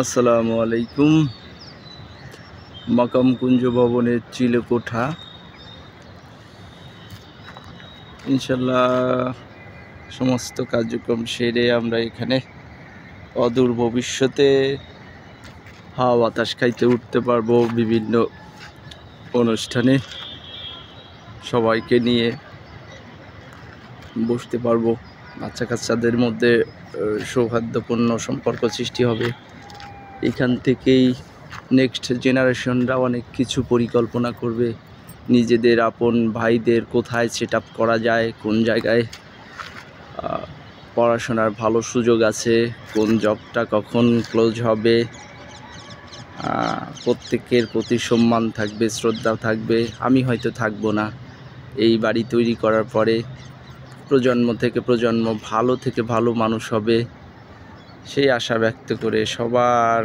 আসসালামু আলাইকুম। মাকাম কুঞ্জ ভবনের চিলেকোঠা। ইনশাল্লাহ সমস্ত কার্যক্রম সেরে আমরা এখানে অদূর ভবিষ্যতে হাওয়া বাতাস খাইতে উঠতে পারবো। বিভিন্ন অনুষ্ঠানে সবাইকে নিয়ে বসতে পারবো। বাচ্চা কাচ্চাদের মধ্যে সৌহার্দ্যপূর্ণ সম্পর্ক সৃষ্টি হবে। এখান থেকেই নেক্সট জেনারেশনরা অনেক কিছু পরিকল্পনা করবে। নিজেদের আপন ভাইদের কোথায় সেট আপ করা যায়, কোন জায়গায় পড়াশোনার ভালো সুযোগ আছে, কোন জবটা কখন ক্লোজ হবে, প্রত্যেকের প্রতি সম্মান থাকবে, শ্রদ্ধা থাকবে। আমি হয়তো থাকবো না। এই বাড়ি তৈরি করার পরে প্রজন্ম থেকে প্রজন্ম ভালো থেকে ভালো মানুষ হবে, সেই আশা ব্যক্ত করে সবার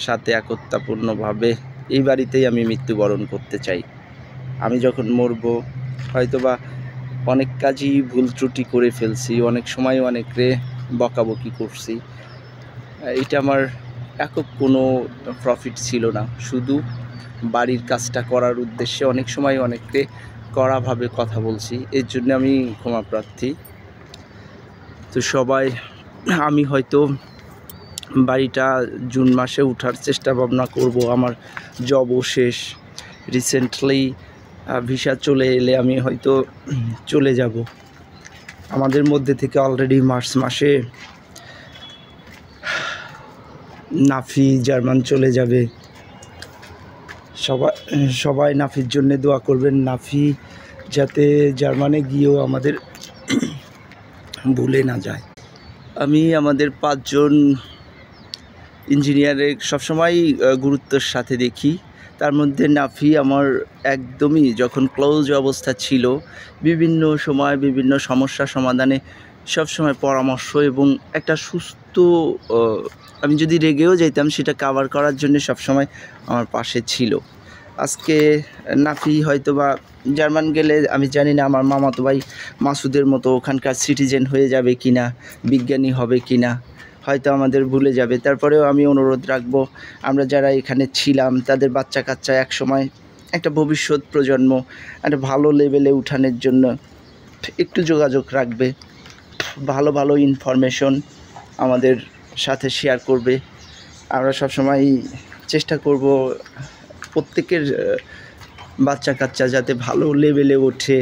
সাথে একতাপূর্ণভাবে এই বাড়িতেই আমি মৃত্যুবরণ করতে চাই। আমি যখন মরব হয়তোবা অনেক কাজই ভুল ত্রুটি করে ফেলছি, অনেক সময় অনেকরে বকাবকি করছি। এটা আমার একক কোনো প্রফিট ছিল না, শুধু বাড়ির কাজটা করার উদ্দেশ্যে অনেক সময় অনেকরে কড়াভাবে কথা বলছি। এর জন্য আমি ক্ষমা প্রার্থী। তো সবাই, আমি হয়তো বাড়িটা জুন মাসে উঠার চেষ্টা ভাবনা করব। আমার জবও শেষ, রিসেন্টলি ভিসা চলে এলে আমি হয়তো চলে যাব। আমাদের মধ্যে থেকে অলরেডি মার্চ মাসে নাফি জার্মান চলে যাবে। সবাই নাফির জন্য দোয়া করবেন, নাফি যাতে জার্মানে গিয়েও আমাদের ভুলে না যায়। আমি আমাদের 5 জন ইঞ্জিনিয়ারের সবসময় গুরুত্বের সাথে দেখি। তার মধ্যে নাফি আমার একদমই যখন ক্লোজ অবস্থা ছিল, বিভিন্ন সময় বিভিন্ন সমস্যা সমাধানে সবসময় পরামর্শ এবং একটা সুস্থ, আমি যদি রেগেও যাইতাম সেটা কাভার করার জন্য সবসময় আমার পাশে ছিল। আজকে নাফি হয়তো বা জার্মান গেলে আমি জানি না আমার মামাতো ভাই মাসুদের মতো ওখানকার সিটিজেন হয়ে যাবে কি না, বিজ্ঞানী হবে কি না, হয়তো আমাদের ভুলে যাবে। তারপরেও আমি অনুরোধ রাখবো, আমরা যারা এখানে ছিলাম তাদের বাচ্চা কাচ্চা একসময় একটা ভবিষ্যৎ প্রজন্ম একটা ভালো লেভেলে উঠানোর জন্য একটু যোগাযোগ রাখবে, ভালো ভালো ইনফরমেশন আমাদের সাথে শেয়ার করবে। আমরা সবসময় চেষ্টা করব প্রত্যেকের বাচ্চা কাচ্চা যাতে ভালো লেভেলে ওঠে।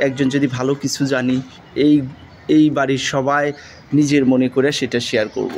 একজন যদি ভালো কিছু জানি, এই বাড়ির সবাই নিজের মনে করে সেটা শেয়ার করব।